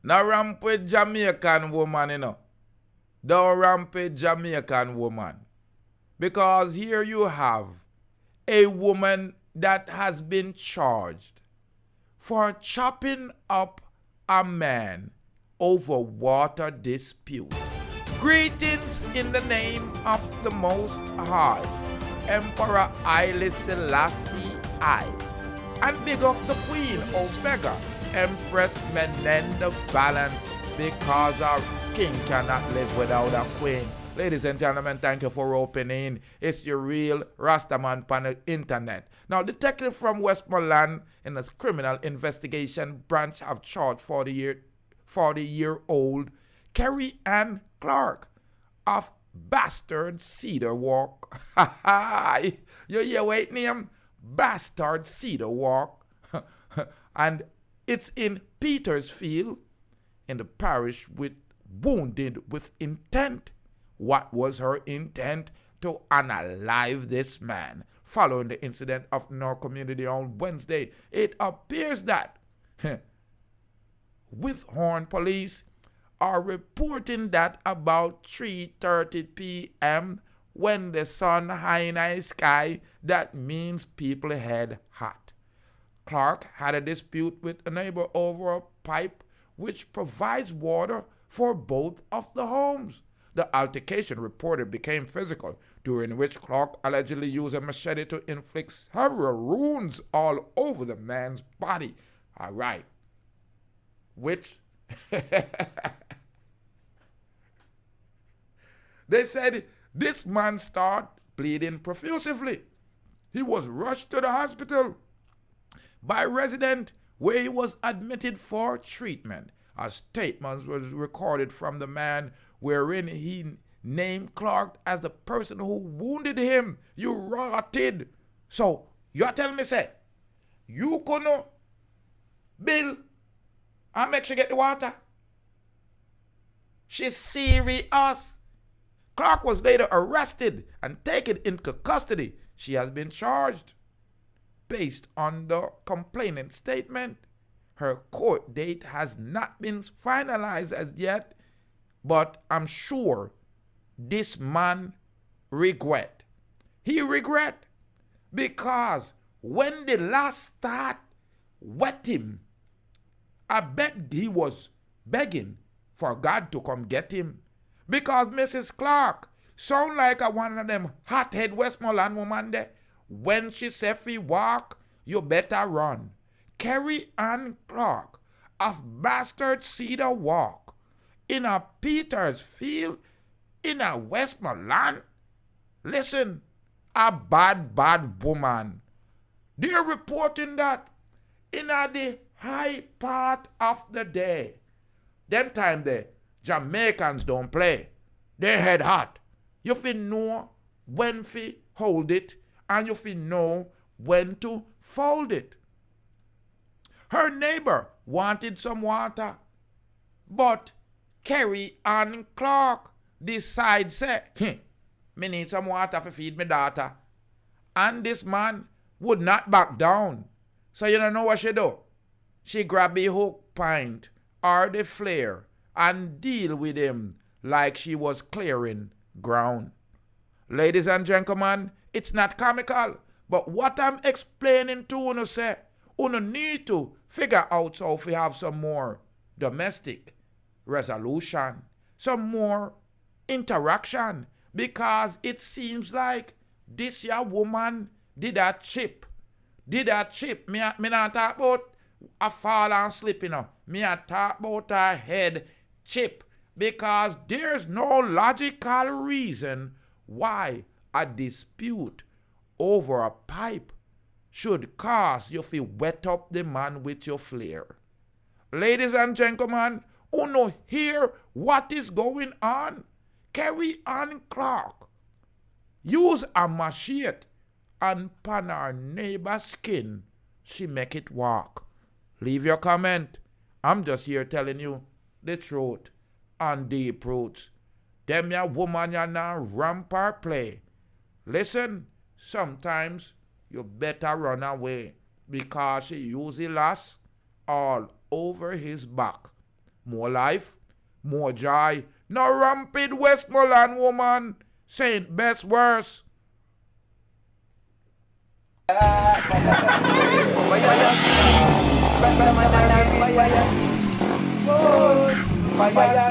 Now ramp with Jamaican woman, you know. Don't ramp with Jamaican woman. Because here you have a woman that has been charged for chopping up a man over water dispute. Greetings in the name of the Most High, Emperor Haile Selassie I. And big up the Queen Omega, Empress Menen the Balance, because our king cannot live without a queen. Ladies and gentlemen, thank you for opening. It's your real Rastaman on the internet. Now, detective from Westmoreland in the criminal investigation branch have charged 40-year-old Kerry-Ann Clarke of bastard Cedar Walk. You hear what name? Bastard Cedar Walk. And it's in Petersfield in the parish with wounded with intent. What was her intent? To unalive this man. Following the incident of our community on Wednesday, it appears that Whithorn police are reporting that about 3:30 p.m. when the sun high in the sky, that means people head hot. Clarke had a dispute with a neighbor over a pipe which provides water for both of the homes. The altercation reported became physical, during which Clarke allegedly used a machete to inflict several wounds all over the man's body. All right. Which they said this man started bleeding profusely. He was rushed to the hospital by a resident where he was admitted for treatment. A statement was recorded from the man wherein he named Clarke as the person who wounded him. You rotted. So, you're telling me, say, you couldn't bill and make sure get the water? She's serious. Clarke was later arrested and taken into custody. She has been charged. Based on the complainant statement, her court date has not been finalized as yet, but I'm sure this man regret. He regret because when the last start wet him, I bet he was begging for God to come get him. Because Mrs. Clarke sound like one of them hothead Westmoreland woman there. When she say fi walk, you better run. Kerry-Ann Clarke of bastard Cedar Walk in a Petersfield in a Westmoreland. Listen, a bad woman. They're reporting that in the high part of the day. Them time the Jamaicans don't play. They head hot. You fi know when fi hold it and you fi know when to fold it. Her neighbor wanted some water, but Kerry-Ann Clarke decide say, me need some water to feed my daughter. And this man would not back down. So you don't know what she do? She grab a hook pint or the flare and deal with him like she was clearing ground. Ladies and gentlemen, it's not comical, but what I'm explaining to you say, you need to figure out so if we have some more domestic resolution, some more interaction, because it seems like this young woman did a chip. Me not talk about a fall and slip, you know. Me a talk about her head chip, because there's no logical reason why a dispute over a pipe should cause you to wet up the man with your flare. Ladies and gentlemen, who know hear what is going on? Kerry-Ann Clarke use a machete and pan her neighbor's skin. She make it walk. Leave your comment. I'm just here telling you the truth and deep roots. Them ya woman ya now ramp or play. Listen, sometimes you better run away because she use the lass all over his back. More life, more joy. No rampant Westmoreland woman. Saint best worse. Fire,